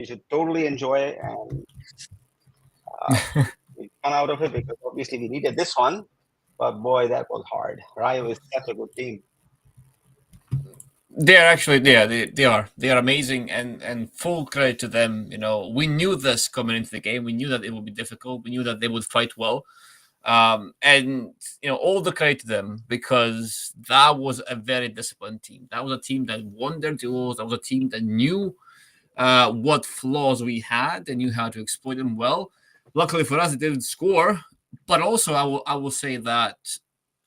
You should totally enjoy it, and we come out of it because obviously we needed this one. But boy, that was hard. Rayo is such a good team. They are actually they are amazing, and full credit to them. We knew this coming into the game. We knew that it would be difficult. We knew that they would fight well. And all the credit to them, because that was a very disciplined team. That was a team that won their duels. That was a team that knew what flaws we had and knew how to exploit them well. Luckily for us, it didn't score, but also I will say that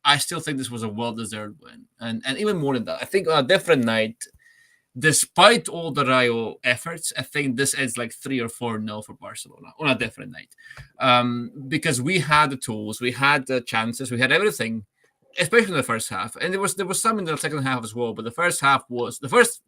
I still think this was a well-deserved win, and even more than that, I think on a different night, despite all the Rayo efforts, I think this ends like 3 or 4-0 for Barcelona on a different night, because we had the tools, we had the chances, we had everything, especially in the first half, and there was some in the second half as well. But the first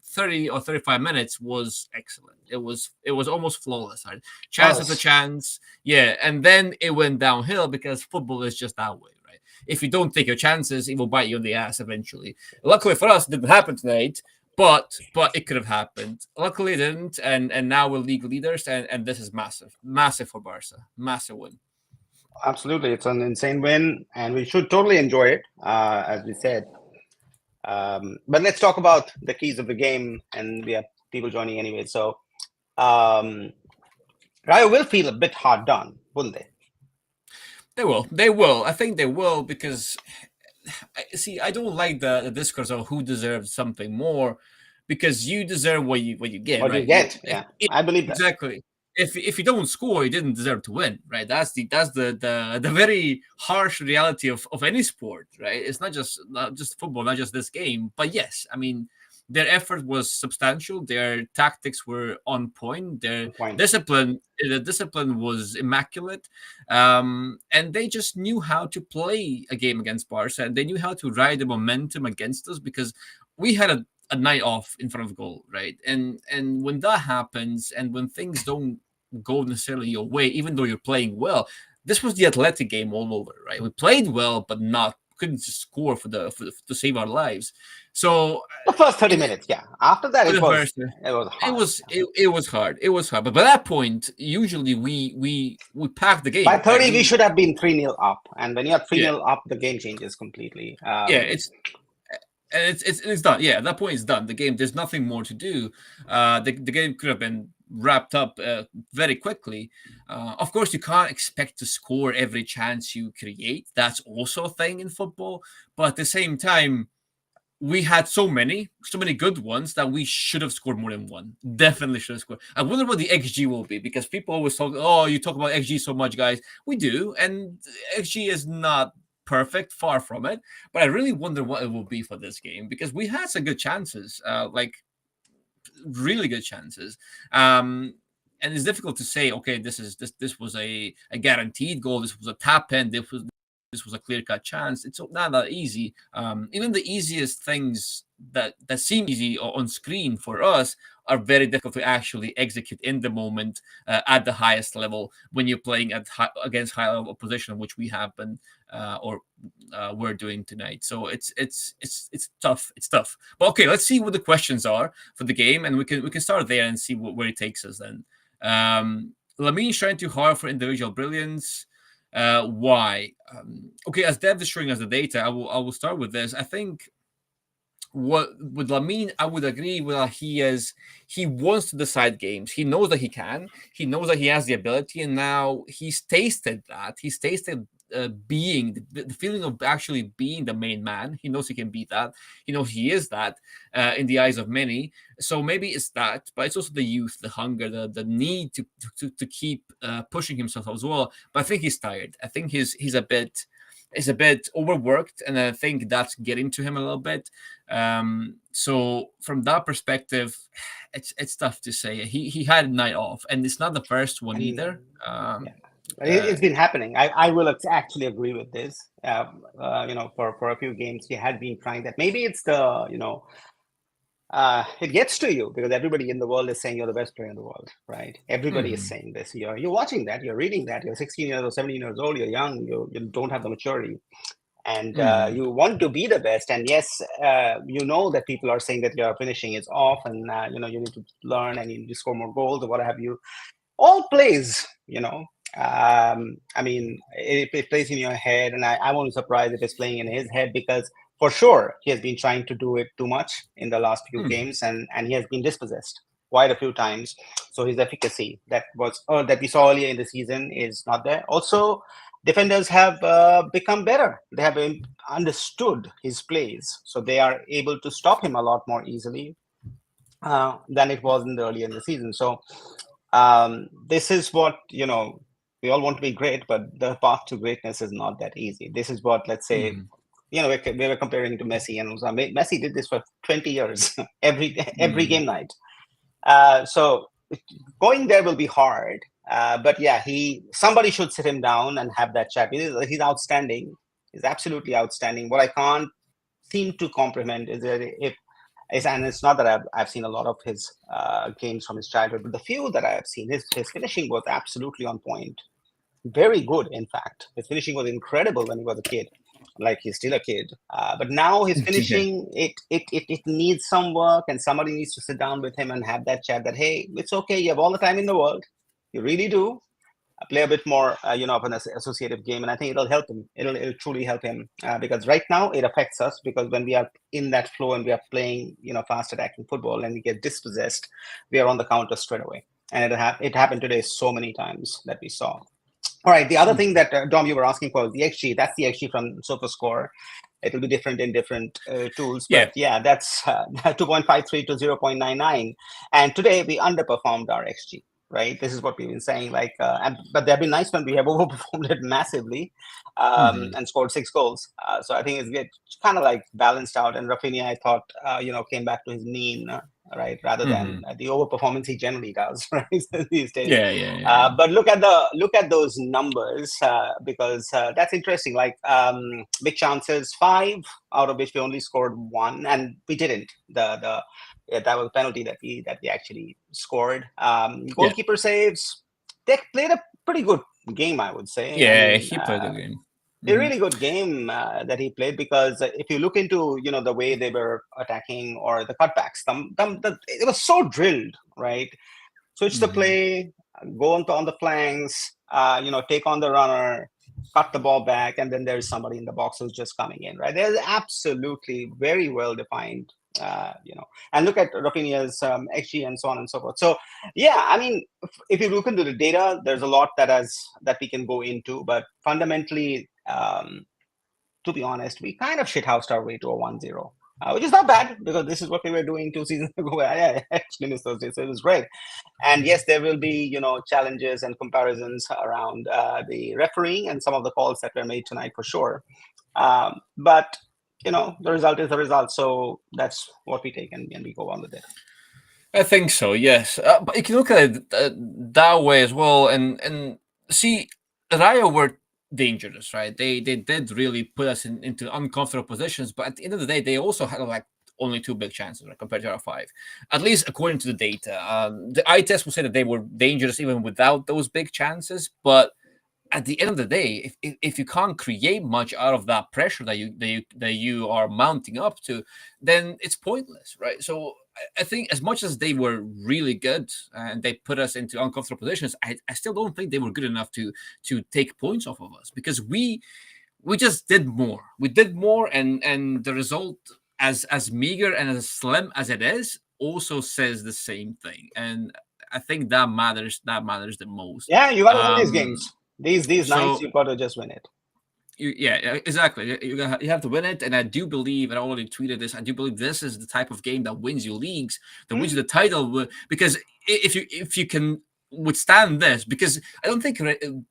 30 or 35 minutes was excellent. It was almost flawless. Right? Chance after chance, yeah, and then it went downhill because football is just that way. Right? If you don't take your chances, it will bite you in the ass eventually. Luckily for us, it didn't happen tonight. But it could have happened. Luckily, it didn't, and now we're league leaders, and this is massive for Barca, massive win. Absolutely, it's an insane win, and we should totally enjoy it, as we said. But let's talk about the keys of the game, and we have people joining anyway. So, Rayo will feel a bit hard done, wouldn't they? They will. They will. I think they will, because see, I don't like the discourse of who deserves something more, because you deserve what you get. What right? you get, yeah, I believe that. Exactly. If you don't score, you didn't deserve to win, right? That's the very harsh reality of any sport, right? It's not just football, not just this game. But yes, I mean, their effort was substantial. Their tactics were on point. Their the discipline was immaculate, and they just knew how to play a game against Barca, and they knew how to ride the momentum against us, because we had a night off in front of goal, right? And when that happens, and when things don't go necessarily your way, even though you're playing well, this was the Athletic game all over, right? We played well, but couldn't just score to save our lives. So the first 30 minutes, yeah. After that, it was hard. It was hard. But by that point, usually we packed the game. By 30, we should have been 3-0 up, and when you're 3-0 up, the game changes completely. It's done. Yeah, at that point, it's done. The game, there's nothing more to do. The game could have been wrapped up very quickly. Of course, you can't expect to score every chance you create. That's also a thing in football. But at the same time, we had so many good ones that we should have scored more than one. Definitely should have scored. I wonder what the XG will be, because people always talk, oh, you talk about XG so much, guys. We do, and XG is not perfect, far from it, but I really wonder what it will be for this game, because we had some good chances, like really good chances, and it's difficult to say, okay, this was a guaranteed goal, this was a tap in, this was a clear-cut chance. It's not that easy. Even the easiest things that seem easy on screen for us are very difficult to actually execute in the moment at the highest level when you're playing against high-level opposition, which we have been or we're doing tonight. So it's tough. It's tough. But okay, let's see what the questions are for the game, and we can start there and see where it takes us then. Lamine's trying too hard for individual brilliance. Why? Okay, as Dev is showing us the data, I will start with this. I think with Lamine, I would agree with he wants to decide games. He knows that he can. He knows that he has the ability, and now he's tasted that. He's tasted being the feeling of actually being the main man. He knows he can be that. He knows he is that in the eyes of many. So maybe it's that, but it's also the youth, the hunger, the need to keep pushing himself as well. But I think he's tired. I think he's a bit overworked, and I think that's getting to him a little bit. So from that perspective, it's tough to say. He had a night off, and it's not the first one either. It's been happening. I will actually agree with this. For a few games, he had been trying that. Maybe it's it gets to you because everybody in the world is saying you're the best player in the world, right? Everybody is saying this. You're watching that, you're reading that. You're 16 years or 17 years old. You're young. You don't have the maturity. and you want to be the best. And yes, that people are saying that your finishing is off, and you need to learn and you need to score more goals or what have you. All plays, I mean, it plays in your head, and I won't be surprised if it's playing in his head, because for sure he has been trying to do it too much in the last few games, and he has been dispossessed quite a few times. So his efficacy that we saw earlier in the season is not there. Also, defenders have become better. They have understood his plays, so they are able to stop him a lot more easily than it was earlier in the season. So this is what, we all want to be great, but the path to greatness is not that easy. This is what, let's say, we were comparing to Messi, and Messi did this for 20 years, every game night. So going there will be hard. But yeah, somebody should sit him down and have that chat. He's outstanding. He's absolutely outstanding. What I can't seem to comprehend is that and it's not that I've seen a lot of his games from his childhood, but the few that I have seen, his finishing was absolutely on point. Very good, in fact. His finishing was incredible when he was a kid. Like, he's still a kid. But now his finishing, it needs some work, and somebody needs to sit down with him and have that chat that, hey, it's okay. You have all the time in the world. You really do. Play a bit more, of an associative game, and I think it'll help him. It'll truly help him because right now it affects us, because when we are in that flow and we are playing, fast attacking football, and we get dispossessed, we are on the counter straight away. And it happened today so many times that we saw. All right, the other thing that Dom, you were asking for, the XG. That's the XG from SofaScore. It will be different in different tools, but yeah, that's 2.53 to 0.99, and today we underperformed our XG. Right, this is what we've been saying. Like, but there have been nights when we have overperformed it massively, and scored 6 goals. So I think it's kind of like balanced out. And Rafinha, I thought, came back to his mean, right, rather than the overperformance he generally does, right, these days. Yeah. But look at those numbers, because that's interesting. Like, big chances, 5, out of which we only scored 1, and we didn't. That was a penalty that we actually scored. Goalkeeper saves. They played a pretty good game, I would say. Yeah, he played a good game. A really good game that he played, because if you look into the way they were attacking or the cutbacks, it was so drilled, right? Switch the play, go on the flanks, take on the runner, cut the ball back, and then there's somebody in the box who's just coming in, right? They're absolutely very well defined. And look at Rafinha's XG and so on and so forth. So yeah, I mean, if you look into the data, there's a lot that we can go into, but fundamentally, to be honest, we kind of shithoused our way to a 1-0, which is not bad, because this is what we were doing 2 seasons ago. I actually missed those days, so it was great. And yes, there will be challenges and comparisons around the refereeing and some of the calls that were made tonight, for sure. But the result is the result. So that's what we take, and we go on with it. I think so, yes. But you can look at it that way as well, and see, Rayo were dangerous, right? They did really put us into uncomfortable positions, but at the end of the day, they also had like only 2 big chances, right, compared to our 5, at least according to the data. The eye test will say that they were dangerous even without those big chances, but at the end of the day, if you can't create much out of that pressure that you are mounting up to, then it's pointless, right? So I think as much as they were really good and they put us into uncomfortable positions, I still don't think they were good enough to take points off of us, because we just did more. We did more, and the result, as meager and as slim as it is, also says the same thing. And I think that matters the most. Yeah, you got to win these games. These nights, you've got to just win it. Yeah, exactly. You have to win it, and I do believe, and I already tweeted this, I do believe this is the type of game that wins you leagues, that wins you the title. Because if you can withstand this, because I don't think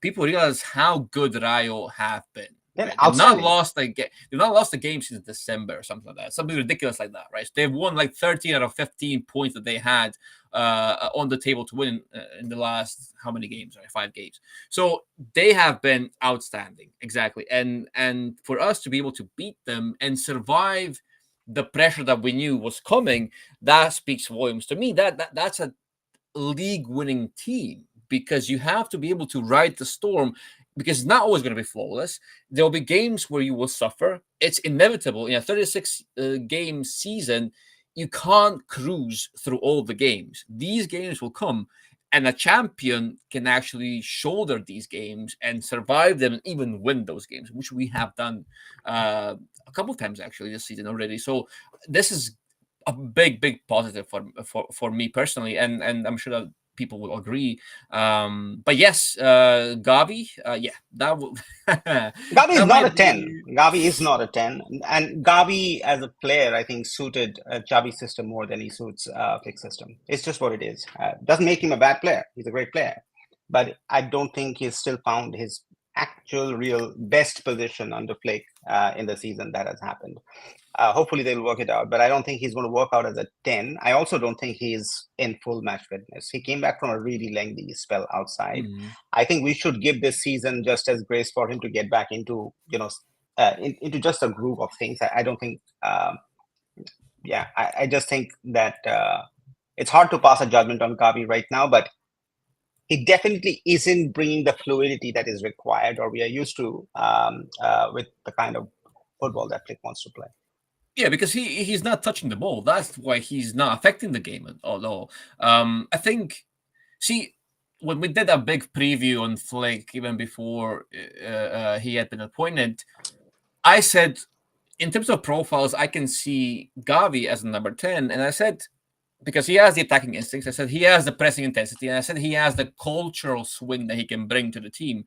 people realize how good Rayo have been. Right? They've not lost a game since December or something like that. Something ridiculous like that, right? So they've won like 13 out of 15 points that they had on the table to win in the last how many games? Right, 5 games. So they have been outstanding, exactly. And for us to be able to beat them and survive the pressure that we knew was coming, that speaks volumes to me. That's a league-winning team, because you have to be able to ride the storm because it's not always going to be flawless. There will be games where you will suffer. It's inevitable in a 36 game season. You can't cruise through all the games. These games will come, and a champion can actually shoulder these games and survive them and even win those games, which we have done a couple of times actually this season already. So this is a big positive for me personally, and I'm sure that people will agree. But yes, Gavi, yeah, that will Gavi is that not a might 10. be. Gavi is not a 10. And Gavi as a player, I think, suited Xavi's system more than he suits Flick's system. It's just what it is. Doesn't make him a bad player. He's a great player. But I don't think he's still found his actual, real best position under Flick in the season that has happened. Hopefully they'll work it out, but I don't think he's going to work out as a 10. I also don't think he's in full match fitness. He came back from a really lengthy spell outside. I think we should give this season just as grace for him to get back into, into just a groove of things. I don't think, I just think that it's hard to pass a judgment on Gavi right now, but he definitely isn't bringing the fluidity that is required or we are used to with the kind of football that Flick wants to play. Yeah, because he's not touching the ball. That's why he's not affecting the game at all. I think, see, when we did a big preview on Flick, even before he had been appointed, I said, in terms of profiles, I can see Gavi as a number 10. And I said, because he has the attacking instincts, I said he has the pressing intensity, and I said he has the cultural swing that he can bring to the team.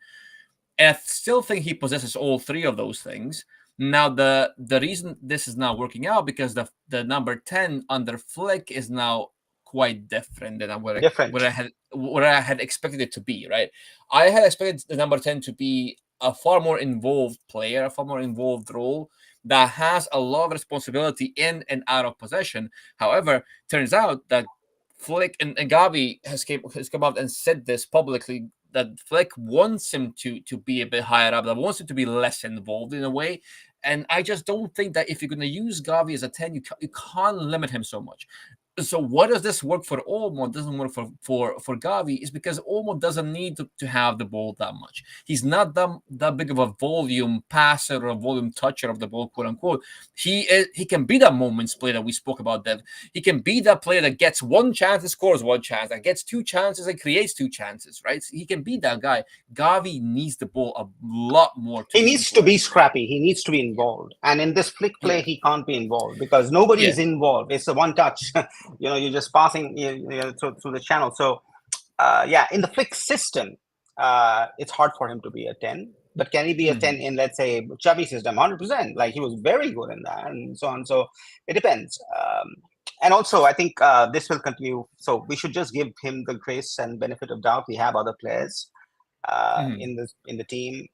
And I still think he possesses all three of those things. Now, the reason this is not working out because the number 10 under Flick is now quite different than what I had expected it to be, right? I had expected the number 10 to be a far more involved player, a far more involved role that has a lot of responsibility in and out of possession. However, turns out that Flick and Gavi has come out and said this publicly, that Flick wants him to be a bit higher up, that wants him to be less involved in a way. And I just don't think that if you're going to use Gavi as a 10, you can't limit him so much. So what does this work for Olmo? Doesn't work for Gavi is because Olmo doesn't need to have the ball that much. He's not that big of a volume passer or a volume toucher of the ball, quote unquote. He can be that moments player that we spoke about, Dev. He can be that player that gets one chance and scores one chance, that gets two chances and creates two chances, right? He can be that guy. Gavi needs the ball a lot more. He needs to be scrappy. He needs to be involved. And in this Flick play, he can't be involved because nobody is involved. It's a one touch. You're just passing through the channel. So, in the Flick system, it's hard for him to be a 10. But can he be a 10 in, let's say, Xavi's system? 100%. Like, he was very good in that and so on. So, it depends. And also, I think this will continue. So, we should just give him the grace and benefit of doubt. We have other players in the team.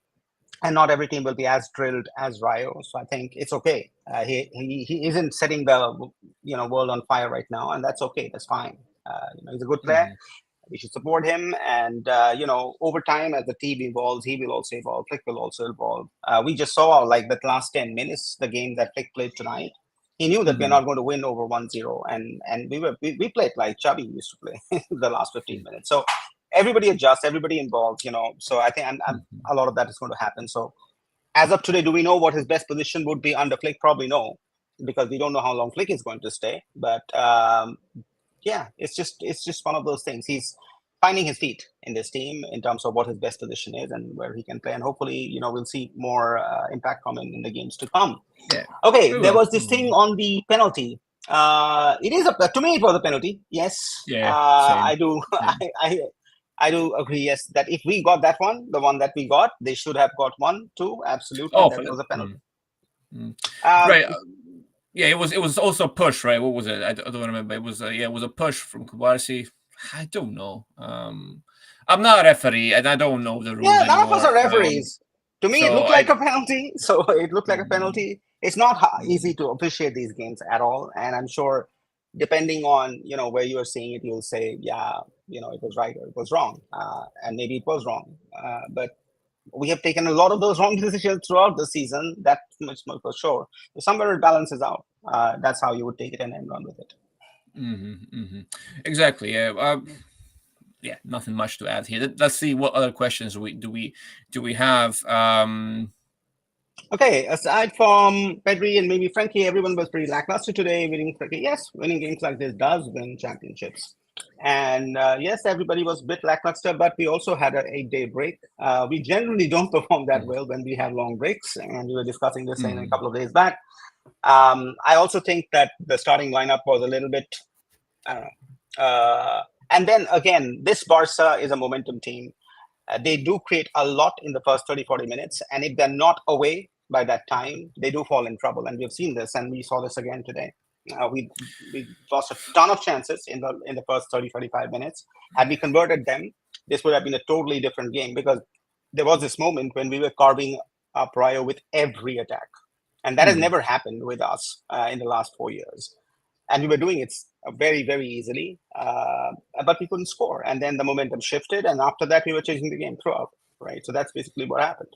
And not every team will be as drilled as Rayo, so I think it's okay. He isn't setting the world on fire right now, and that's okay. That's fine. He's a good player. We should support him, and over time as the team evolves, he will also evolve. Flick will also evolve. We just saw like the last 10 minutes, the game that Flick played tonight. He knew that we're not going to win over 1-0, and we played like Xavi used to play the last 15 minutes. So. Everybody adjusts, everybody involved, so I think a lot of that is going to happen. So as of today, do we know what his best position would be under Flick? Probably no, because we don't know how long Flick is going to stay. But it's just one of those things. He's finding his feet in this team in terms of what his best position is and where he can play. And hopefully, we'll see more impact from him in the games to come. Yeah. Okay, there was this thing on the penalty. It is to me, it was a penalty. Yes, I do. Yeah. I do agree, yes, that if we got that one, the one that we got, they should have got 1, 2, absolutely. That was a penalty. Right. Yeah, it was also a push, right? What was it? I don't remember. It was it was a push from Kubarsi. I don't know. I'm not a referee, and I don't know the rules. Yeah, none of us are referees. To me, it looked like a penalty. So it looked like a penalty. It's not easy to appreciate these games at all, and I'm sure, depending on where you are seeing it, you'll say, it was right or it was wrong, and maybe it was wrong. But we have taken a lot of those wrong decisions throughout the season. That much more for sure. So somewhere it balances out. That's how you would take it and run with it. Exactly. Yeah. yeah, nothing much to add here. Let's see what other questions we have. Okay, aside from Pedri and maybe Frankie, everyone was pretty lackluster today. Winning Frankie, yes, winning games like this does win championships. And yes, everybody was a bit lackluster, but we also had an 8-day break. We generally don't perform that well when we have long breaks, and we were discussing this in a couple of days back. I also think that the starting lineup was a little bit, I don't know. And then again, this Barca is a momentum team. They do create a lot in the first 30, 40 minutes. And if they're not away by that time, they do fall in trouble. And we've seen this, and we saw this again today. We lost a ton of chances in the first 30, 35 minutes. Had we converted them, this would have been a totally different game, because there was this moment when we were carving up Rayo with every attack. And that has never happened with us in the last 4 years. And we were doing it very, very easily, but we couldn't score. And then the momentum shifted, and after that, we were chasing the game throughout, right? So that's basically what happened.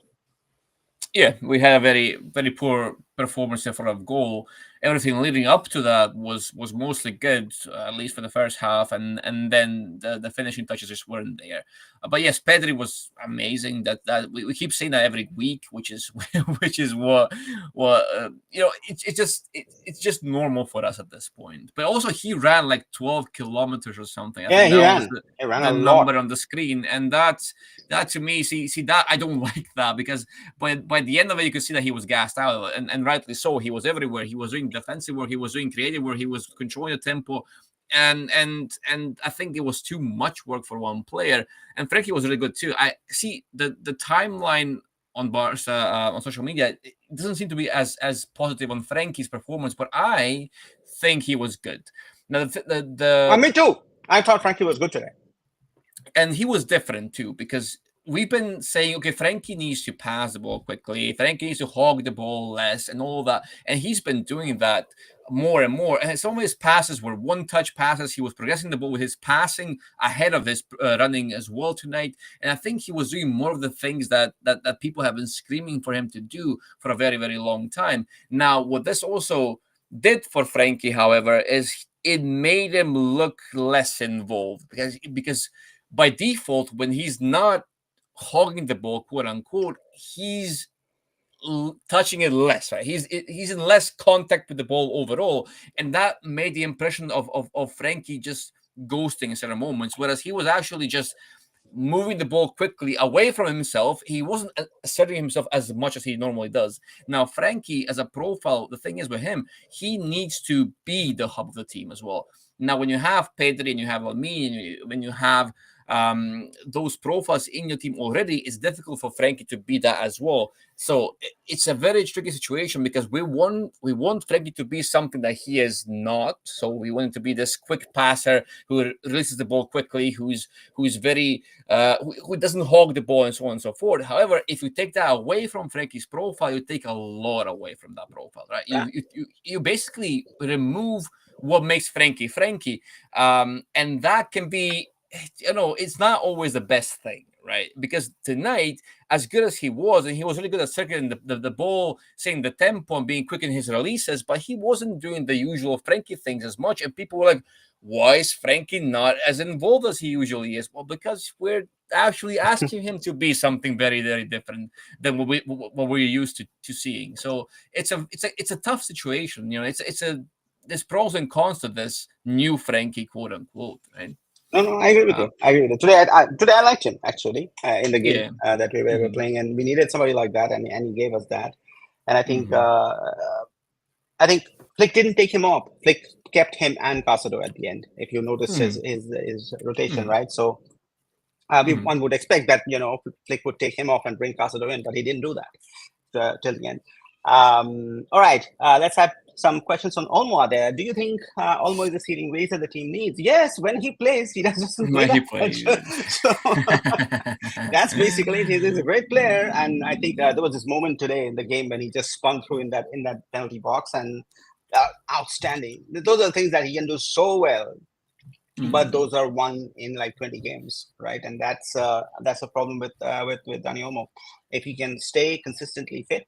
Yeah, we had a very, very poor performance in front of goal. Everything leading up to that was mostly good, at least for the first half, and then the finishing touches just weren't there. But yes, Pedri was amazing. That we keep saying that every week, which is which is what it's just normal for us at this point. But also, he ran like 12 kilometers or something. I think that was he ran the a number lot on the screen, and that to me, see that I don't like that, because by the end of it, you could see that he was gassed out, and rightly so. He was everywhere. He was doing defensive work. He was doing creative work. He was controlling the tempo. And I think it was too much work for one player. And Frankie was really good too. I see the timeline on Barca on social media. It doesn't seem to be as positive on Frankie's performance, but I think he was good. Now me too. I thought Frankie was good today, and he was different too, because we've been saying, okay, Frankie needs to pass the ball quickly. Frankie needs to hog the ball less and all that. And he's been doing that more and more. And some of his passes were one-touch passes. He was progressing the ball with his passing ahead of his running as well tonight. And I think he was doing more of the things that people have been screaming for him to do for a very, very long time. Now, what this also did for Frankie, however, is it made him look less involved, because by default, when he's not hogging the ball, quote unquote, he's touching it less, right? He's in less contact with the ball overall, and that made the impression of Frankie just ghosting in certain moments, whereas he was actually just moving the ball quickly away from himself. He wasn't asserting himself as much as he normally does. Now, Frankie, as a profile, the thing is with him, he needs to be the hub of the team as well. Now, when you have Pedri and you have Lamine, when you have those profiles in your team already, it's difficult for Frankie to be that as well. So it's a very tricky situation, because we want Frankie to be something that he is not. So we want him to be this quick passer who releases the ball quickly, who's very who doesn't hog the ball and so on and so forth. However, if you take that away from Frankie's profile, you take a lot away from that profile, right? Yeah. You basically remove what makes Frankie, and that can be, it's not always the best thing, right? Because tonight, as good as he was, and he was really good at circulating the ball, setting the tempo and being quick in his releases, but he wasn't doing the usual Frankie things as much. And people were like, why is Frankie not as involved as he usually is? Well, because we're actually asking him to be something very, very different than what we're used to seeing. So it's a tough situation. There's pros and cons to this new Frankie, quote unquote, right? No, I agree with you. I agree with you. Today I liked him, actually, in the game that we were playing, and we needed somebody like that, and he gave us that. And I think Flick didn't take him off. Flick kept him and Casado at the end, if you notice his rotation, right? So one would expect that Flick would take him off and bring Casado in, but he didn't do that till the end. All right, let's have some questions on Olmo there. Do you think Olmo is the ceiling raiser the team needs? Yes, when he plays, he doesn't play that much. So that's basically it. He's a great player, and I think there was this moment today in the game when he just spun through in that penalty box, and outstanding. Those are things that he can do so well, but those are won in like 20 games, right? And that's a problem with Dani Olmo. If he can stay consistently fit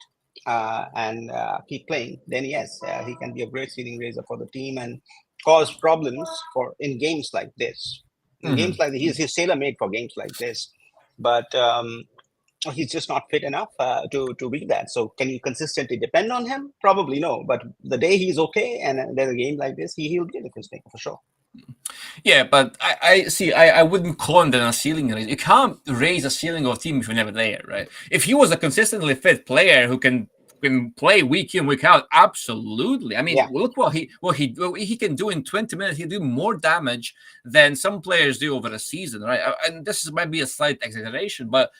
and keep playing, then yes, he can be a great ceiling raiser for the team and cause problems in games like this. In games like this, he's tailor-made for games like this. But he's just not fit enough to be that. So can you consistently depend on him? Probably no. But the day he's okay and there's a game like this, he'll be a difference maker for sure. Yeah, but I see. I wouldn't call him a ceiling raise. You can't raise a ceiling of a team if you're never there, right? If he was a consistently fit player who can play week in week out, absolutely. I mean, Yeah. look what he can do in 20 minutes. He do more damage than some players do over a season, right? And might be a slight exaggeration, but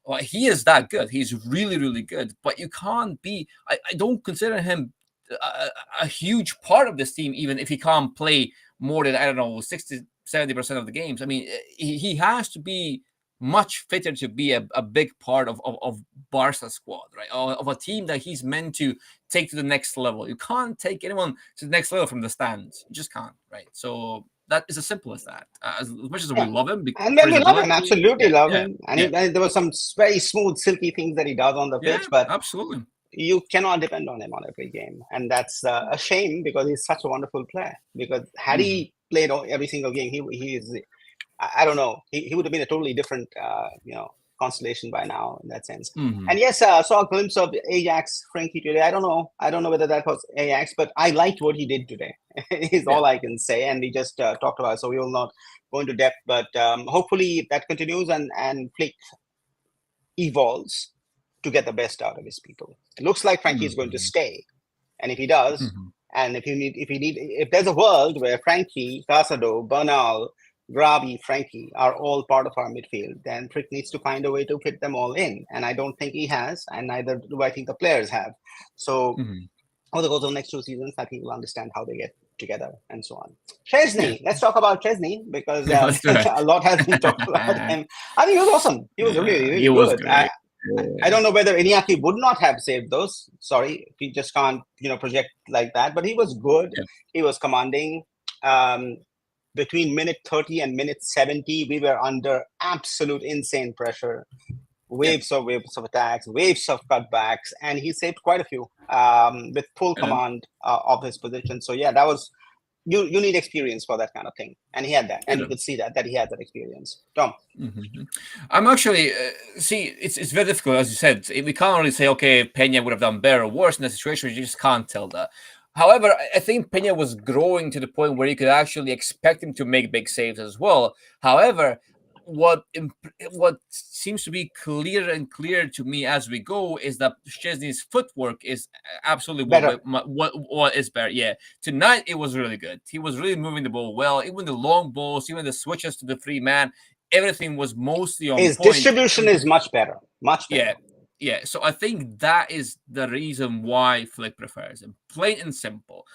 well, he is that good. He's really, really good. But you can't be. I don't consider him a huge part of this team, even if he can't play more than, I don't know, 60-70% of the games. I mean, he has to be much fitter to be a big part of Barca squad, right? Of a team that he's meant to take to the next level. You can't take anyone to the next level from the stands. You just can't, right? So that is as simple as that. As much as we love him, and then we love him, absolutely love yeah, him. And there were some very smooth, silky things that he does on the pitch, but absolutely, you cannot depend on him on every game, and that's a shame because he's such a wonderful player. Because had he played every single game, he is. I don't know. He would have been a totally different, constellation by now in that sense. And yes, I saw a glimpse of Ajax Frankie today. I don't know whether that was Ajax, but I liked what he did today. Is all I can say. And we just talked about it, so we will not go into depth. But hopefully that continues and Flick evolves to get the best out of his people. It looks like Frankie is going to stay, and if he does, and if there's a world where Frankie, Casado, Bernal, Gavi, Frankie are all part of our midfield, then Frick needs to find a way to fit them all in. And I don't think he has, and neither do I think the players have. So over the course of the next 2 seasons, I think we'll understand how they get together and so on. Chesney, let's talk about Chesney because a lot has been talked about him. I think he was awesome. He was really, really good. I don't know whether Iñaki would not have saved those. Sorry, he just can't, project like that. But he was good. Yeah. He was commanding. Between minute 30 and minute 70, we were under absolute insane pressure. Waves of attacks, waves of cutbacks, and he saved quite a few with full command of his position. So yeah, that was you need experience for that kind of thing, and he had that, and you could see that he had that experience. Tom, I'm actually it's very difficult, as you said. We can't really say okay, Peña would have done better or worse in that situation. You just can't tell that. However, I think Peña was growing to the point where you could actually expect him to make big saves as well. However, what seems to be clearer and clearer to me as we go is that Szczesny's footwork is absolutely better. What is better. Yeah, tonight it was really good. He was really moving the ball well. Even the long balls, even the switches to the free man, everything was mostly on his point. His distribution is much better. Much better. Yeah, so I think that is the reason why Flick prefers him. Plain and simple.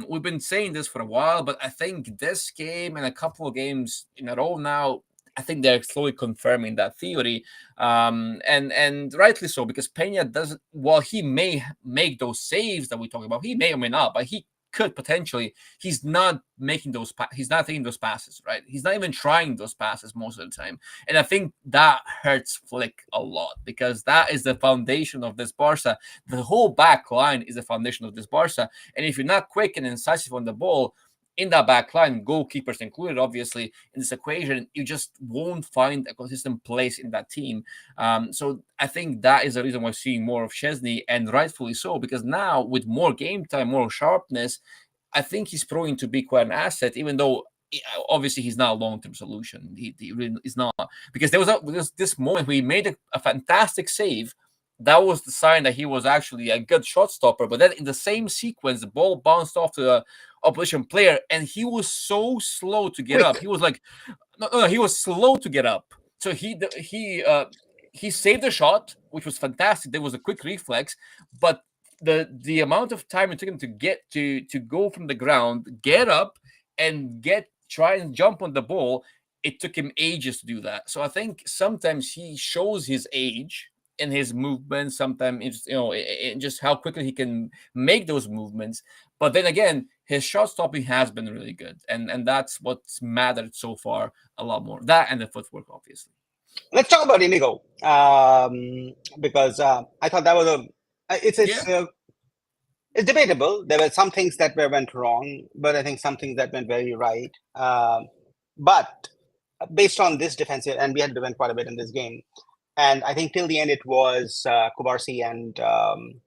We've been saying this for a while, but I think this game and a couple of games in a row now, I think they're slowly confirming that theory. And rightly so, because Peña doesn't, while he may make those saves that we talk about, he may or may not, but he could potentially, he's not making those, he's not taking those passes, right? He's not even trying those passes most of the time. And I think that hurts Flick a lot because that is the foundation of this Barca. The whole back line is the foundation of this Barca. And if you're not quick and incisive on the ball, in that back line, goalkeepers included, obviously, in this equation, you just won't find a consistent place in that team. So I think that is the reason why we're seeing more of Szczesny, and rightfully so, because now with more game time, more sharpness, I think he's proving to be quite an asset, even though obviously he's not a long-term solution. He really is not. Because there was this moment where he made a fantastic save. That was the sign that he was actually a good shot stopper. But then in the same sequence, the ball bounced off to the opposition player, and he was so slow to get up. He was like, no, he was slow to get up. So he saved the shot, which was fantastic. There was a quick reflex, but the amount of time it took him to get to go from the ground, get up, and try and jump on the ball, it took him ages to do that. So I think sometimes he shows his age in his movements. Sometimes it's just how quickly he can make those movements. But then again, his shot stopping has been really good, and that's what's mattered so far a lot more. That and the footwork, obviously. Let's talk about Inigo because I thought that was it's debatable. There were some things that went wrong, but I think some things that went very right. But based on this defensive, and we had to defend quite a bit in this game. And I think till the end it was Kubarsi and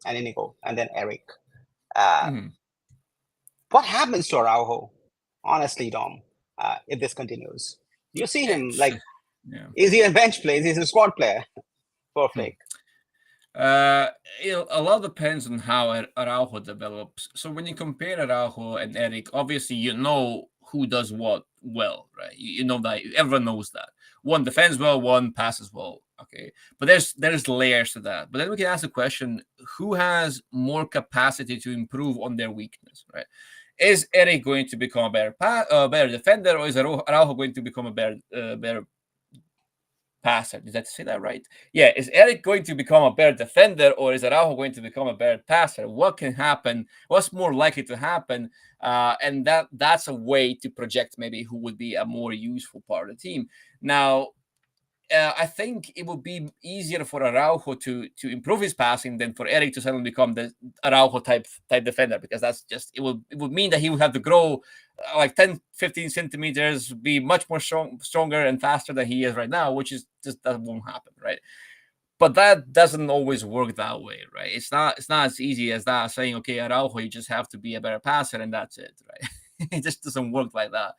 Inigo, and then Eric. Uh, Mhm. what happens to Araujo? Honestly, Dom, if this continues, you see him It's- like, yeah. is he a bench player? Is he a squad player for Hmm. Flick? Uh, a lot depends on how Araujo develops. So when you compare Araujo and Eric, obviously you know who does what well, right? You know that everyone knows that one defends well, one passes well. Okay, but there's layers to that. But then we can ask the question: who has more capacity to improve on their weakness, right? Is Eric going to become a better defender, or is Araujo going to become a better passer? Did I say that right? Yeah. Is Eric going to become a better defender, or is Araujo going to become a better passer? What can happen? What's more likely to happen? And that's a way to project maybe who would be a more useful part of the team. Now, I think it would be easier for Araujo to improve his passing than for Eric to suddenly become the Araujo type defender, because that's just it would mean that he would have to grow like 10 15 centimeters, be much more stronger and faster than he is right now, which is just that won't happen, right? But that doesn't always work that way, right? It's not as easy as that, saying, okay, Araujo, you just have to be a better passer and that's it, right? It just doesn't work like that.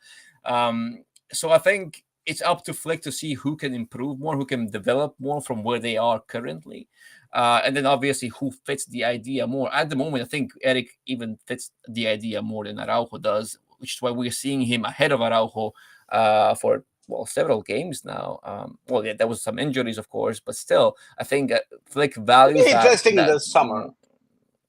So I think it's up to Flick to see who can improve more, who can develop more from where they are currently, and then obviously who fits the idea more. At the moment, I think Eric even fits the idea more than Araujo does, which is why we're seeing him ahead of Araujo for several games now. Well, yeah, there was some injuries, of course, but still, I think Flick It'll values be that. interesting this summer.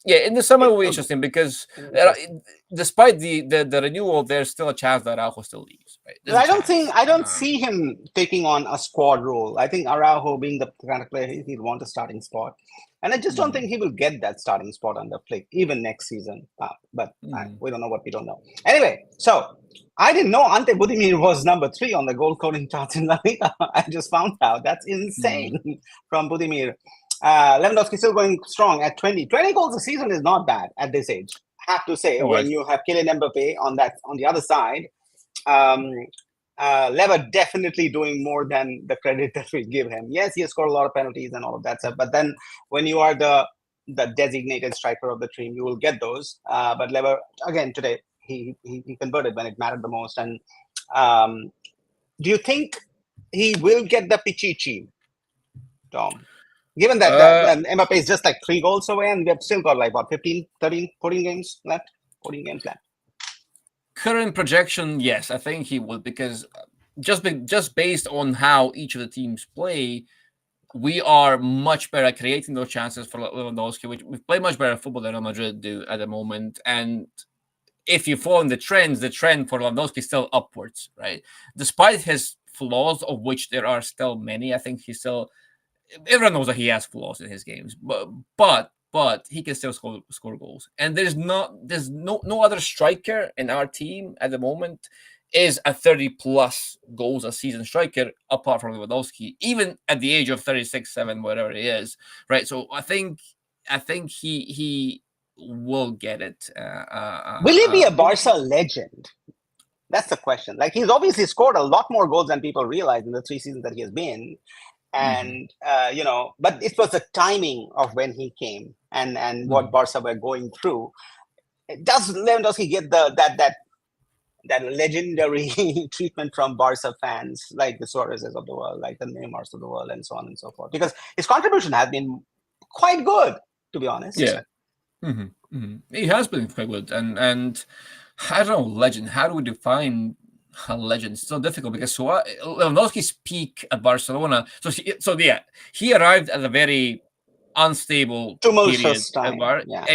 Yeah, in the summer It will be will be interesting because interesting. despite the renewal, there's still a chance that Araujo still leaves. Right, there's But a I chance. don't see him taking on a squad role. I think Araujo, being the kind of player, he'll want a starting spot, and I just don't Mhm, think he will get that starting spot under Flick even next season. But mhm. we don't know what we don't know. Anyway, so I didn't know Ante Budimir was number 3 on the goal scoring charts in La Liga. I just found out. That's insane Mm. from Budimir. Lewandowski still going strong at 20. 20 goals a season is not bad at this age. I have to say, Oh, when you have Kylian Mbappe on the other side, um, Lever definitely doing more than the credit that we give him. Yes, he has scored a lot of penalties and all of that stuff, but then when you are the designated striker of the team, you will get those. But Lever, again today, he converted when it mattered the most. And um, do you think he will get the Pichichi, Tom? Given that Uh, Mbappe is just like 3 goals away, and we have still got like what 15, 13, 14 games left. 14 games left. Current projection, yes, I think he would, because just based on how each of the teams play, we are much better at creating those chances for Lewandowski. We play much better football than Real Madrid do at the moment, and if you follow the trends, the trend for Lewandowski is still upwards, right? Despite his flaws, of which there are still many, I think he's still. Everyone knows that he has flaws in his games, but he can still score goals. And there's no other striker in our team at the moment is a 30 plus goals a season striker apart from Lewandowski, even at the age of 36, 7, whatever he is, right? So I think he will get it. Will he be a Barca legend? That's the question. Like, he's obviously scored a lot more goals than people realize in the 3 seasons that he has been, Mhm. and but it was the timing of when he came and what Mhm. Barca were going through. Does Lewandowski get that legendary treatment from Barca fans, like the Suarez's of the world, like the Neymars of the world, and so on and so forth? Because his contribution has been quite good, to be honest. Yeah. He has been quite good, and I don't know, legend. How do we define a legend? It's so difficult because Lewandowski's peak at Barcelona. So yeah, he arrived at a very unstable period Tumultuous at time, Bar. yeah.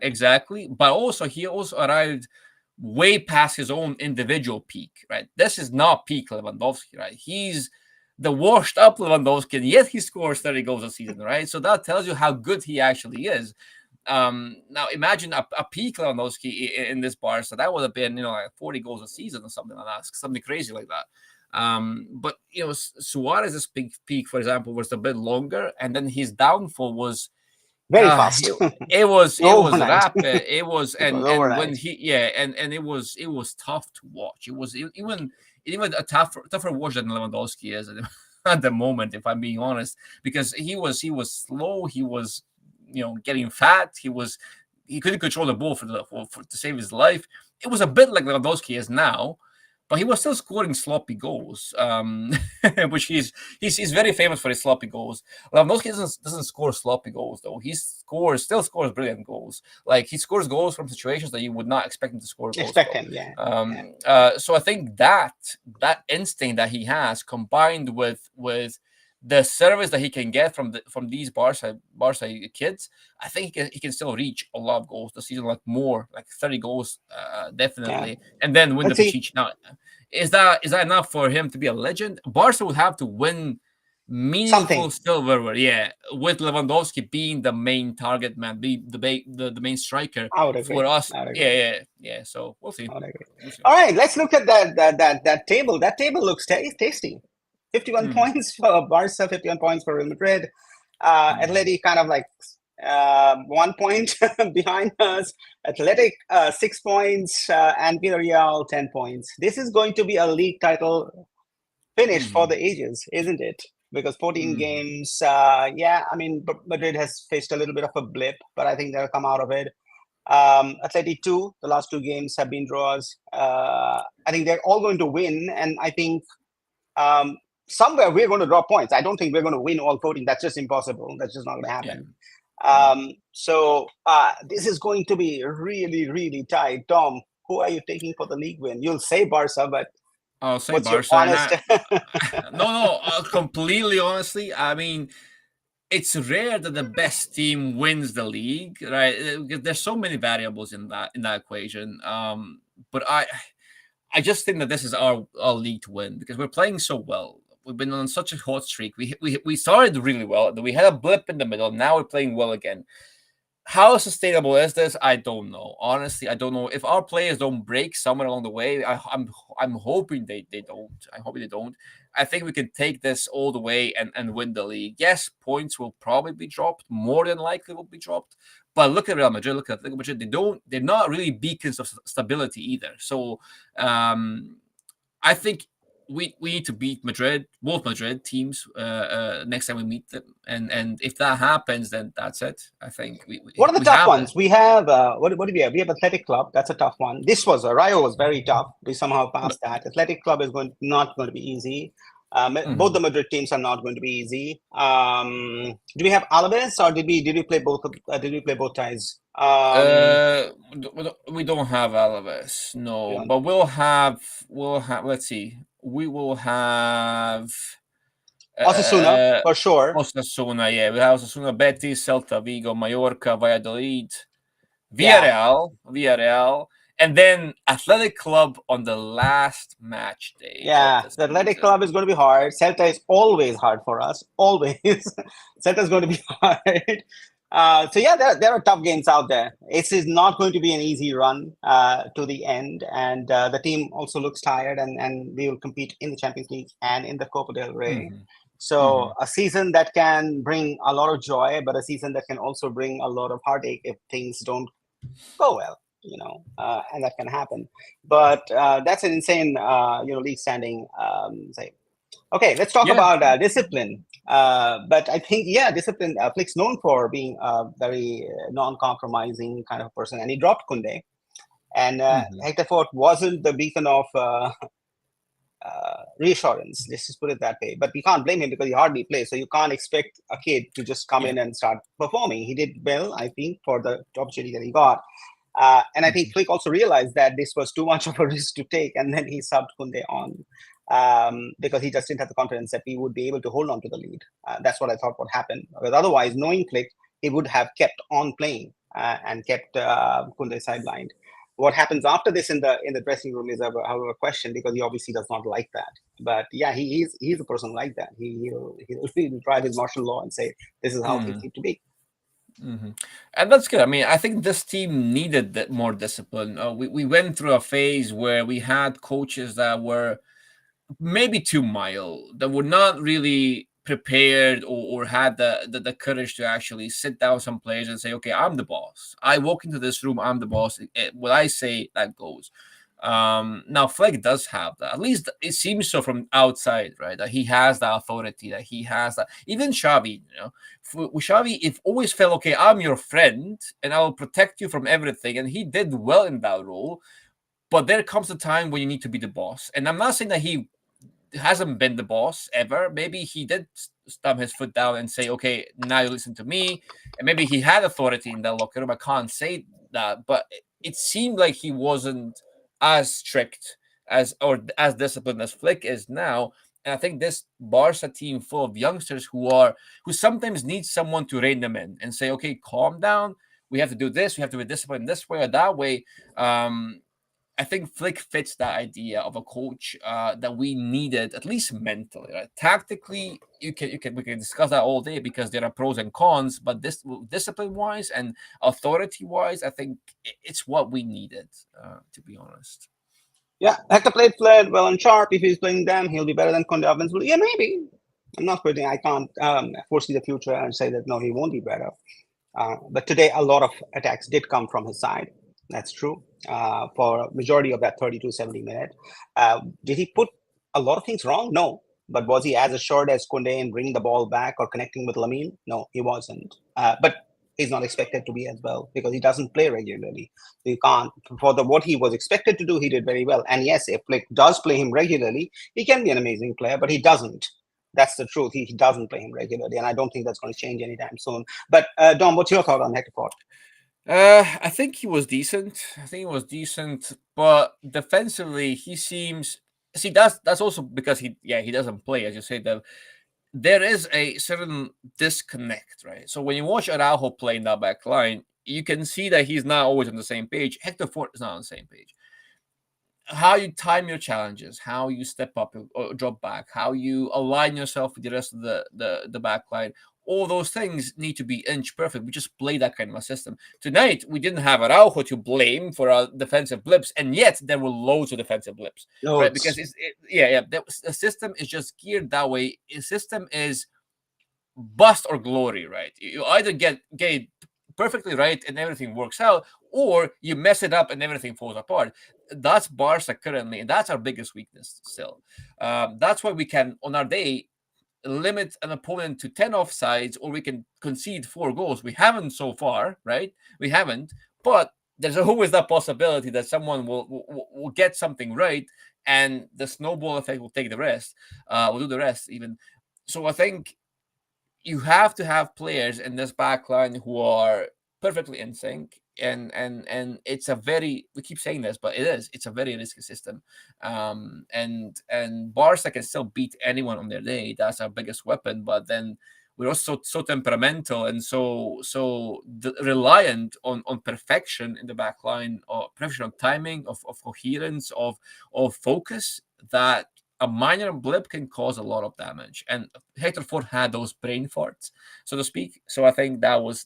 Exactly, but also he also arrived way past his own individual peak. Right, this is not peak Lewandowski. Right, he's the washed up Lewandowski, and yet he scores 30 goals a season. Right, so that tells you how good he actually is. Now imagine a peak Lewandowski in this bar, so that would have been like 40 goals a season or something like that, something crazy like that. But Suarez's peak, for example, was a bit longer, and then his downfall was Very uh, fast. it, it was Overnight. rapid. It was It was and when overnight. he yeah and it was tough to watch. It was even even a tougher watch than Lewandowski is at the moment, if I'm being honest, because he was slow, he was getting fat, he couldn't control the ball to save his life. It was a bit like Lewandowski is now, but he was still scoring sloppy goals, which he's very famous for his sloppy goals. Lewandowski doesn't score sloppy goals though. He still scores brilliant goals. Like he scores goals from situations that you would not expect him to score goals Expect from. him, yeah. So I think that instinct that he has, combined with the service that he can get from these Barca kids, I think he can still reach a lot of goals this season, like more, like 30 goals, Yeah. definitely, and then win the Let's see. Pichichi. Now, is that enough for him to be a legend? Barca would have to win meaningful Something silverware, yeah, with Lewandowski being the main target man, be the main striker I would for agree. us. I would Yeah, agree. yeah, yeah. So we'll see. I would agree. We'll see. All right, let's look at that table. That table looks tasty. 51 Mm, points for Barca, 51 points for Real Madrid. mm, Athletic kind of like 1 point behind us. Athletic 6 points, and Villarreal 10 points. This is going to be a league title finish for mm, the ages, isn't it? Because 14 mm, games, yeah, I mean, Madrid has faced a little bit of a blip, but I think they'll come out of it. Atleti too, the last 2 games have been draws. I think they're all going to win, and I think um, somewhere we're going to drop points. I don't think we're going to win all 14. That's just impossible. That's just not going to yeah. happen. Mm. So this is going to be really, really tight. Tom, who are you taking for the league win? You'll say Barca, but I'll say what's your Barca, and honest? no, completely honestly, I mean, it's rare that the best team wins the league, right? Because there's so many variables in that equation. But I just think that this is our league to win because we're playing so well. We've been on such a hot streak. We started really well. We had a blip in the middle. Now we're playing well again. How sustainable is this? I don't know. Honestly, I don't know. If our players don't break somewhere along the way, I'm hoping they don't. I hope they don't. I think we can take this all the way and win the league. Yes, points will probably be dropped. More than likely will be dropped. But look at Real Madrid. Look at Real Madrid. They're not really beacons of stability either. So I think we need to beat both Madrid teams, next time we meet them, and if that happens, then that's it. I think we What we, are the we tough have it. ones? We have what do we have? We have Athletic Club. That's a tough one. This was Rayo was very tough. We somehow passed that. Athletic Club is not going to be easy. Both Mhm. the Madrid teams are not going to be easy. Do we have Alaves or did we play both? Did we play both ties? We don't have Alaves, We no, don't. but we'll have. Let's see, we will have Osasuna uh, for sure. Osasuna. Yeah, we have Osasuna, Betis, Celta Vigo, Mallorca, Valladolid, Yeah, Villarreal, and then Athletic Club on the last match day of yeah. the The Athletic season. Club is going to be hard. Celta is always hard for us. Always. Celta is going to be hard. So yeah, there are tough games out there. It is not going to be an easy run to the end, and the team also looks tired. And we will compete in the Champions League and in the Copa del Rey. Hmm. So Hmm. a season that can bring a lot of joy, but a season that can also bring a lot of heartache if things don't go well. And that can happen. But that's an insane, league standing. Say, okay, let's talk Yeah. about discipline. But I think, yeah, discipline. Flick's known for being a very non-compromising kind of person, and he dropped Kunde. And Hmm. Hector Fort wasn't the beacon of reassurance. Let's just put it that way. But we can't blame him because he hardly plays. So you can't expect a kid to just come Yeah. in and start performing. He did well, I think, for the opportunity that he got. And I think Hmm. Flick also realized that this was too much of a risk to take, and then he subbed Kunde on because he just didn't have the confidence that we would be able to hold on to the lead. That's what I thought would happen. Because otherwise, knowing Flick, he would have kept on playing and kept Kunde sidelined. What happens after this in the dressing room is a question because he obviously does not like that. But yeah, he's a person like that. He'll drive his martial law and say this is how things Hmm. need to be. Hmm. And that's good. I mean, I think this team needed more discipline. We went through a phase where we had coaches that were maybe too mild, that were not really prepared or had the courage to actually sit down with some players and say, okay, I'm the boss. I walk into this room, I'm the boss. What I say, that goes. Now Flick does have that. At least it seems so from outside, right? That he has that authority, that he has that. Even Xavi, with Xavi, it always felt okay. I'm your friend, and I will protect you from everything, and he did well in that role. But there comes a time when you need to be the boss, and I'm not saying that he hasn't been the boss ever. Maybe he did stamp his foot down and say, "Okay, now you listen to me." And maybe he had authority in that locker room. I can't say that, but it seemed like he wasn't as strict as or as disciplined as Flick is now. And I think this Barca team full of youngsters who sometimes need someone to rein them in and say, "Okay, calm down. We have to do this. We have to be disciplined this way or that way." I think Flick fits that idea of a coach that we needed, at least mentally. Right? Tactically, we can discuss that all day because there are pros and cons. But this discipline wise and authority wise, I think it's what we needed. To be honest. Yeah, Hector played Flair well and sharp. If he's playing them, he'll be better than Conde offensively. Yeah, maybe. I'm not putting. I can't foresee the future and say that no, he won't be better. But today, a lot of attacks did come from his side. That's true. For majority of that 30 to 70 minute, did he put a lot of things wrong? No. But was he as assured as Kunde in bringing the ball back or connecting with Lamine? No, he wasn't. But he's not expected to be as well because he doesn't play regularly. So you can't. For what he was expected to do, he did very well. And yes, if Flick does play him regularly, he can be an amazing player, but he doesn't. That's the truth. He doesn't play him regularly, and I don't think that's going to change anytime soon. But Dom, what's your thought on Hector Ford? I think he was decent. But defensively, he seems. See, that's also because he doesn't play, as you say. That there is a certain disconnect, right? So when you watch Araujo play in that back line, you can see that he's not always on the same page. Hector Ford is not on the same page. How you time your challenges, how you step up or drop back, how you align yourself with the rest of the back line, all those things need to be inch perfect. We just play that kind of a system. Tonight, we didn't have Araujo to blame for our defensive blips, and yet there were loads of defensive blips, right? Because the system is just geared that way. The system is bust or glory, right? You either get it perfectly right and everything works out, or you mess it up and everything falls apart. That's Barca currently, and that's our biggest weakness still. That's why we can, on our day, limit an opponent to 10 offsides, or we can concede 4 goals. We haven't so far, right? We haven't, but there's always that possibility that someone will get something right, and the snowball effect will take the rest. Will do the rest even. So I think you have to have players in this back line who are perfectly in sync, and it's a very, we keep saying this, but it's a very risky system. And Barca can still beat anyone on their day. That's our biggest weapon, but then we're also so temperamental and so reliant on perfection in the back line, or perfection of timing, of coherence, of focus, that a minor blip can cause a lot of damage. And Hector Ford had those brain farts, so to speak. So I think that was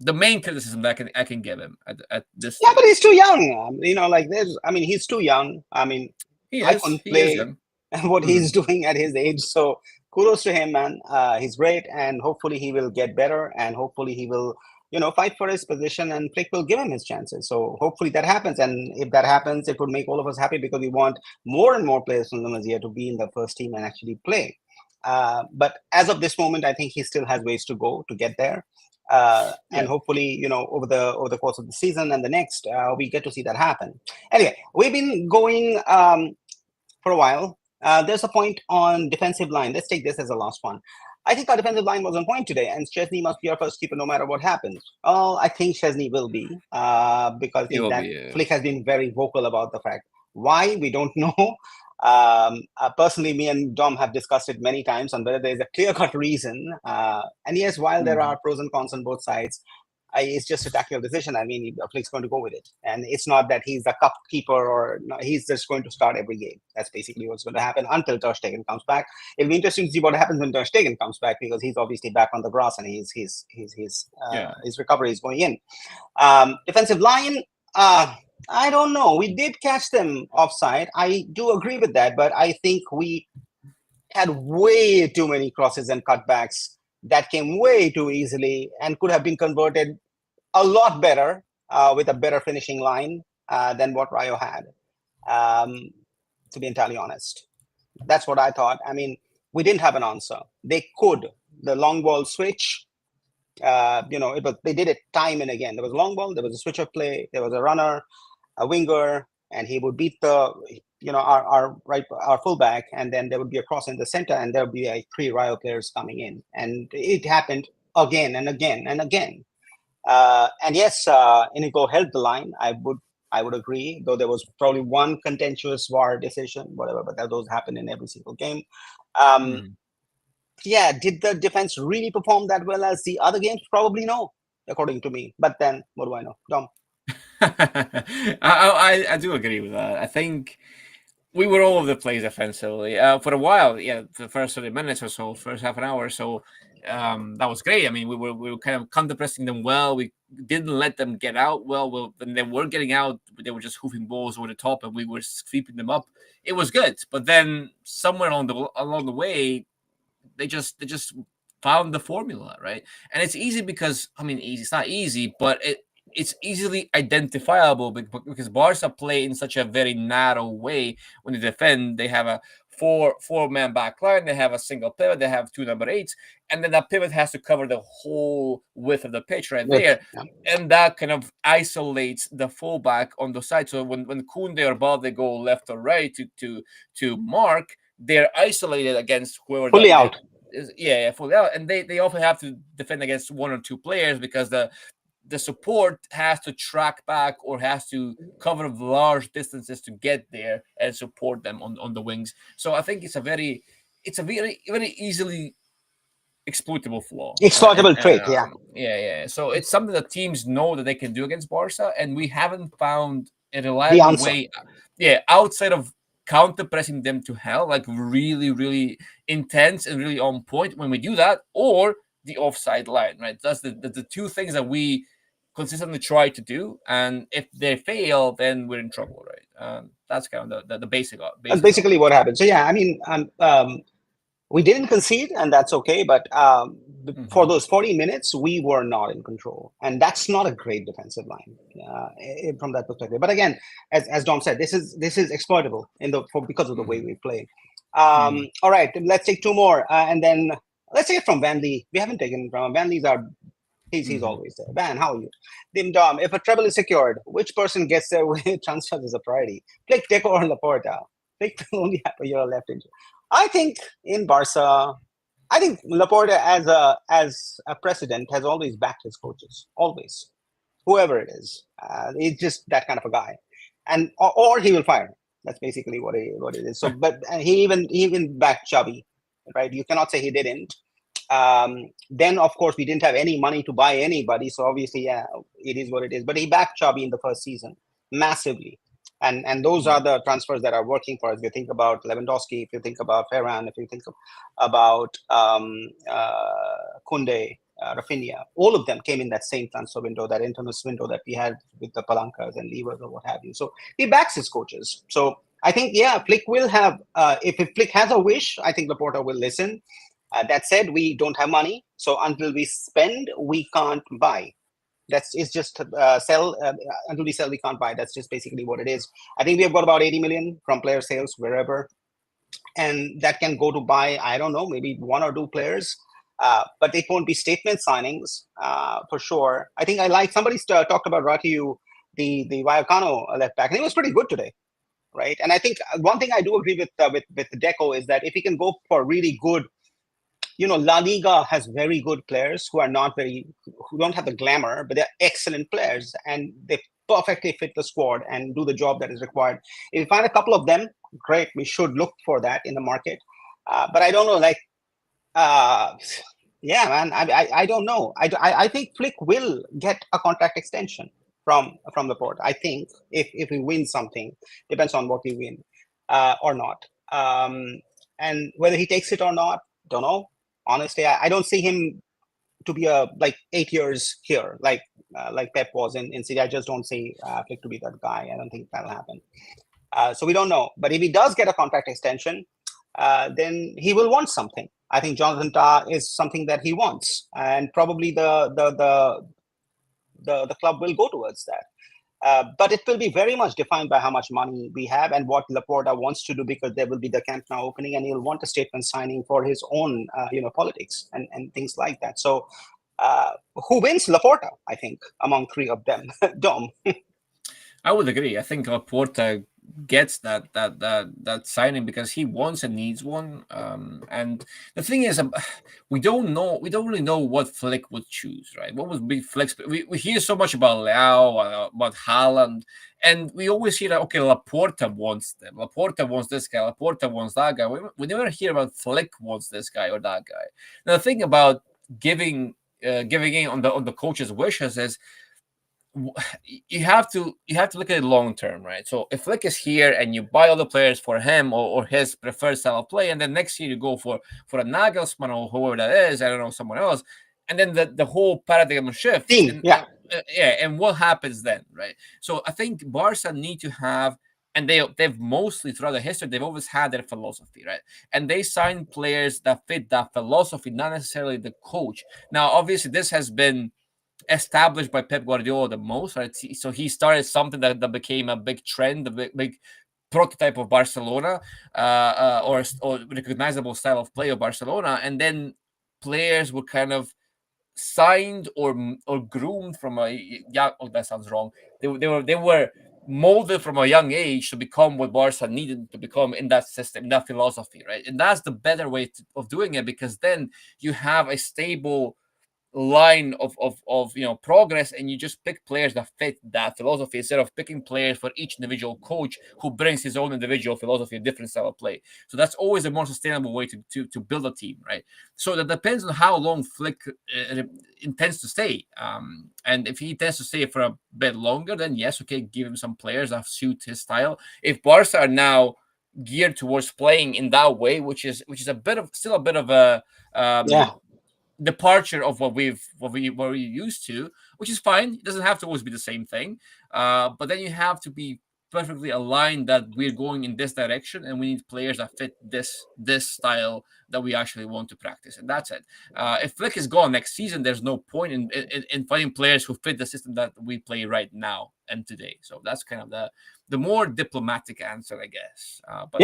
the main criticism that I can give him at this. Yeah, but he's too young. Like this. I mean, he's too young. I mean, I couldn't play what he's doing at his age. So kudos to him, man. He's great, and hopefully he will get better, and hopefully he will, fight for his position, and Flick will give him his chances. So hopefully that happens, and if that happens, it would make all of us happy because we want more and more players from the Masia to be in the first team and actually play. But as of this moment, I think he still has ways to go to get there. And hopefully, over the course of the season and the next, we get to see that happen. Anyway, we've been going for a while. There's a point on defensive line. Let's take this as the last one. I think our defensive line was on point today, and Szczesny must be our first keeper no matter what happens. Well, I think Szczesny will be, because Flick has been very vocal about the fact. Why? We don't know. Personally, me and Dom have discussed it many times on whether there's a clear-cut reason. And yes, while there are pros and cons on both sides, it's just a tactical decision. I mean, Flick's going to go with it. And it's not that he's the cup keeper, or no, he's just going to start every game. That's basically what's going to happen until Ter Stegen comes back. It'll be interesting to see what happens when Ter Stegen comes back, because he's obviously back on the grass and his recovery is going in. Defensive line, I don't know. We did catch them offside. I do agree with that, but I think we had way too many crosses and cutbacks that came way too easily and could have been converted a lot better with a better finishing line. than what Rayo had. Um, to be entirely honest, that's what I thought. I mean, we didn't have an answer. They could the long ball switch. They did it time and again. There was a long ball, there was a switch of play, there was a runner, a winger, and he would beat our fullback, and then there would be a cross in the center, and there would be like 3 Rayo players coming in, and it happened again and again and again. And yes, Inigo held the line. I would agree, though there was probably one contentious VAR decision, whatever, but those happen in every single game. Mhm. Yeah, did the defense really perform that well as the other games? Probably no, according to me. But then, what do I know? Dom. I do agree with that. I think we were all over the place defensively for a while. Yeah, the first 30 minutes or so, first half an hour or so, that was great. I mean, we were kind of counter pressing them well. We didn't let them get out well. When they were getting out, they were just hoofing balls over the top, and we were sweeping them up. It was good, but then somewhere along the way, they just found the formula, right? And it's easy because I mean, easy. It's not easy, but it's easily identifiable because Barca play in such a very narrow way. When they defend, they have a four-man back line. They have a single pivot. They have 2 number 8s, and then that pivot has to cover the whole width of the pitch right With there, yeah. and that kind of isolates the fullback on the side. So when Koundé or Balde go left or right to mark, they're isolated against whoever Fully the out. yeah, fully out, and they often have to defend against 1 or 2 players because the support has to track back or has to cover large distances to get there and support them on the wings. So I think it's a very very easily exploitable flaw, right? And Exploitable trait, yeah. yeah. So it's something that teams know that they can do against Barca, and we haven't found a The reliable answer. way, yeah, outside of counter pressing them to hell, like really, really intense and really on point. When we do that, or the offside line, right? That's the 2 things that we consistently try to do, and if they fail, then we're in trouble, right? That's kind of the That's basics of basically it. what happened. So yeah, I mean, we didn't concede, and that's okay. But for Mhm. those 40 minutes, we were not in control, and that's not a great defensive line from that perspective. But again, as Dom said, this is exploitable because of the way Mhm. we play. Mhm. All right, let's take 2 more, and then let's take it from Van Lee. We haven't taken from Van Lee's our. He's Mhm. always there. Van, how are you? Dim Dom, if a treble is secured, which person gets there with transfers as a priority? Flick, Deco, or Laporta? Flick will only have a year left. I think in Barca, I think Laporta as a president has always backed his coaches, always, whoever it is. He's just that kind of a guy, and or he will fire. That's basically what it is. So, but he even backed Xavi, right? You cannot say he didn't. Then of course we didn't have any money to buy anybody, so obviously, yeah, it is what it is. But he backed Xavi in the first season massively, and those Mhm. are the transfers that are working for us. If you think about Lewandowski, if you think about Ferran, if you think about Kunde, Rafinha, all of them came in that same transfer window, that infamous window that we had with the Palancas and Levers or what have you. So he backs his coaches. So I think, yeah, Flick will have, if Flick has a wish, I think Laporta will listen. That said, we don't have money, so until we spend, we can't buy. It's just sell. Until we sell, we can't buy. That's just basically what it is. I think we have got about 80 million from player sales wherever, and that can go to buy, I don't know, maybe 1 or 2 players. But it won't be statement signings for sure. I think I like somebody talked about Ratiu, the Vallecano left back, and he was pretty good today, right? And I think one thing I do agree with Deco is that if he can go for really good, La Liga has very good players who don't have the glamour, but they're excellent players, and they perfectly fit the squad and do the job that is required. If you find a couple of them, great. We should look for that in the market. But I don't know, like, uh, yeah, man, I don't know. I think Flick will get a contract extension from the port. I think if we win something, depends on what we win or not. And whether he takes it or not, don't know. Honestly, I don't see him to be like 8 years here, like Pep was in City. I just don't see Flick to be that guy. I don't think that'll happen. So we don't know. But if he does get a contract extension, then he will want something. I think Jonathan Tah is something that he wants, and probably the club will go towards that. But it will be very much defined by how much money we have and what Laporta wants to do, because there will be the Camp Nou opening, and he'll want a statement signing for his own, politics and things like that. So, who wins Laporta? I think among three of them, Dom. I would agree. I think Laporta gets that signing because he wants and needs one. And the thing is, we don't know. We don't really know what Flick would choose, right? What would be Flick's? We hear so much about Leao, about Haaland, and we always hear that, okay, Laporta wants them. Laporta wants this guy. Laporta wants that guy. We never hear about Flick wants this guy or that guy. Now, the thing about giving in on the coach's wishes is you have to look at it long term, right? So if Flick is here and you buy all the players for him or his preferred style of play, and then next year you go for a Nagelsmann or whoever that is, I don't know, someone else, and then the whole paradigm shifts, Team, yeah. And what happens then, right? So I think Barca need to have, and they've mostly throughout the history they've always had their philosophy, right? And they sign players that fit that philosophy, not necessarily the coach. Now, obviously, this has been established by Pep Guardiola the most, right? So he started something that became a big trend, a big prototype of Barcelona, or recognizable style of play of Barcelona, and then players were kind of signed or groomed from a young. Oh, that sounds wrong. They were molded from a young age to become what Barca needed to become in that system, in that philosophy, right? And that's the better way of doing it, because then you have a stable line of progress, and you just pick players that fit that philosophy instead of picking players for each individual coach who brings his own individual philosophy, a different style of play. So that's always a more sustainable way to build a team, right? So that depends on how long Flick intends to stay, and if he intends to stay for a bit longer, then yes, okay, give him some players that suit his style. If Barca are now geared towards playing in that way, which is still a bit of a Yeah. departure of what we're used to, which is fine. It doesn't have to always be the same thing. But then you have to be perfectly aligned that we're going in this direction, and we need players that fit this style that we actually want to practice, and that's it. If Flick is gone next season, there's no point in finding players who fit the system that we play right now and today. So that's kind of the more diplomatic answer, I guess. But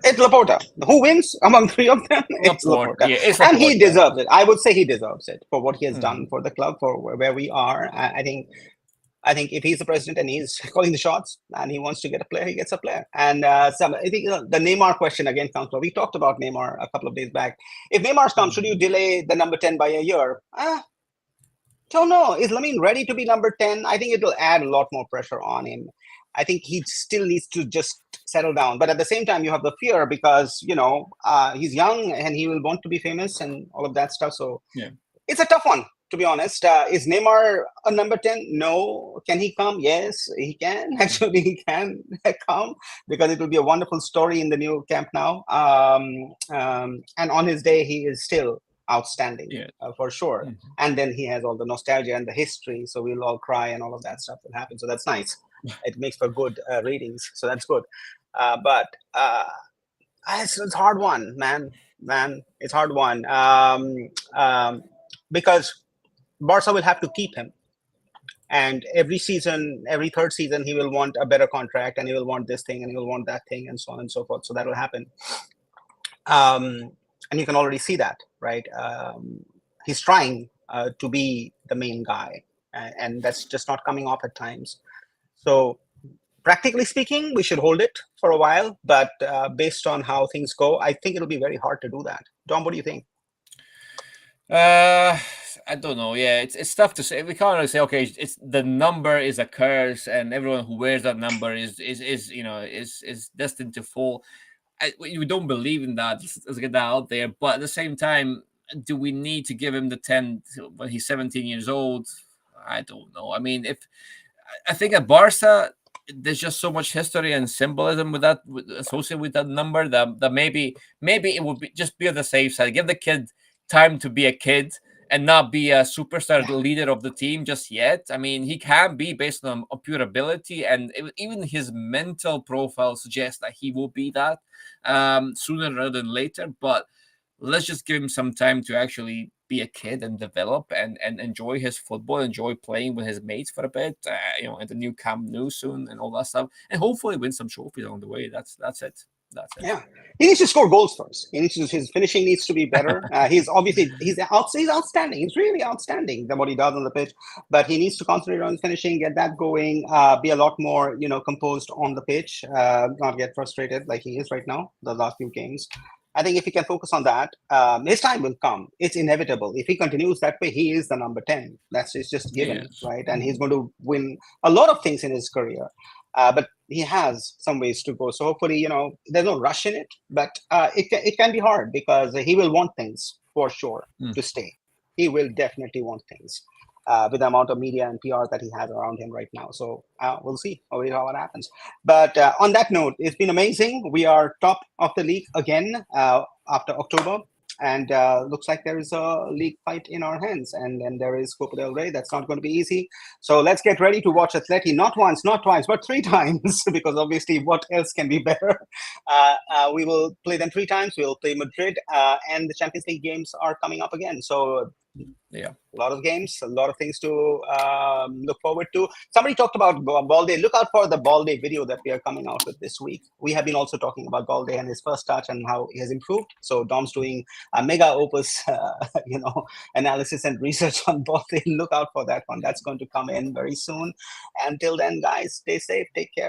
it's Laporta. Who wins among three of them? It's Laporta. Laporta. Yeah, it's And he Laporta. deserves it. I would say he deserves it for what he has done Mhm. for the club, for where we are. I think if he's the president and he's calling the shots and he wants to get a player, he gets a player. And I think the Neymar question again comes up. We talked about Neymar a couple of days back. If Neymar comes, should you delay the number 10 by a year? Don't know. Is Lamine ready to be number 10? I think it will add a lot more pressure on him. I think he still needs to just settle down. But at the same time, you have the fear because, he's young and he will want to be famous and all of that stuff. So Yeah. it's a tough one, to be honest. Is Neymar a number 10? No. Can he come? Yes, he can. Actually, he can come because it will be a wonderful story in the new Camp Nou. And on his day, he is still outstanding, Yeah. for sure. Mhm. And then he has all the nostalgia and the history. So we'll all cry and all of that stuff will happen. So that's nice. It makes for good ratings. So that's good. But it's a hard one, man. It's hard one. Because Barca will have to keep him. And every season, every third season, he will want a better contract and he will want this thing and he will want that thing and so on and so forth. So that will happen. And you can already see that, right? He's trying to be the main guy, and that's just not coming off at times. So practically speaking, we should hold it for a while, but based on how things go, I think it'll be very hard to do that. Dom, what do you think? I don't know. Yeah, it's tough to say. We can't really say, okay, it's the number is a curse, and everyone who wears that number is destined to fall. We don't believe in that. Let's get that out there. But at the same time, do we need to give him the 10 when he's 17 years old? I don't know. I mean, if I think at Barca, there's just so much history and symbolism with that associated with that number that maybe it would be on the safe side. Give the kid time to be a kid and not be a superstar Yeah. leader of the team just yet. I mean, he can be based on pure ability, and even his mental profile suggests that he will be that sooner rather than later. But let's just give him some time to actually be a kid and develop and enjoy his football, enjoy playing with his mates for a bit, in the new Camp Nou soon and all that stuff, and hopefully win some trophies along the way. That's it. That's it. Yeah, he needs to score goals first. His finishing needs to be better. He's outstanding. He's really outstanding than what he does on the pitch. But he needs to concentrate on his finishing, get that going, be a lot more composed on the pitch, not get frustrated like he is right now. The last few games, I think if he can focus on that, his time will come. It's inevitable. If he continues that way, he is the number 10. It's just given, Yes. right? And he's going to win a lot of things in his career. But he has some ways to go. So hopefully, there's no rush in it, but it can be hard because he will want things for sure to stay. He will definitely want things with the amount of media and PR that he has around him right now. So we'll see how it happens. But on that note, it's been amazing. We are top of the league again after October. And looks like there is a league fight in our hands. And then there is Copa del Rey. That's not going to be easy. So let's get ready to watch Atleti, not once, not twice, but 3 times, because obviously what else can be better? We will play them 3 times. We'll play Madrid, and the Champions League games are coming up again. So yeah, a lot of games, a lot of things to look forward to. Somebody talked about Balde. Look out for the Balde video that we are coming out with this week. We have been also talking about Balde and his first touch and how he has improved. So Dom's doing a mega opus, analysis and research on Balde. Look out for that one. That's going to come in very soon. Until then, guys, stay safe, take care.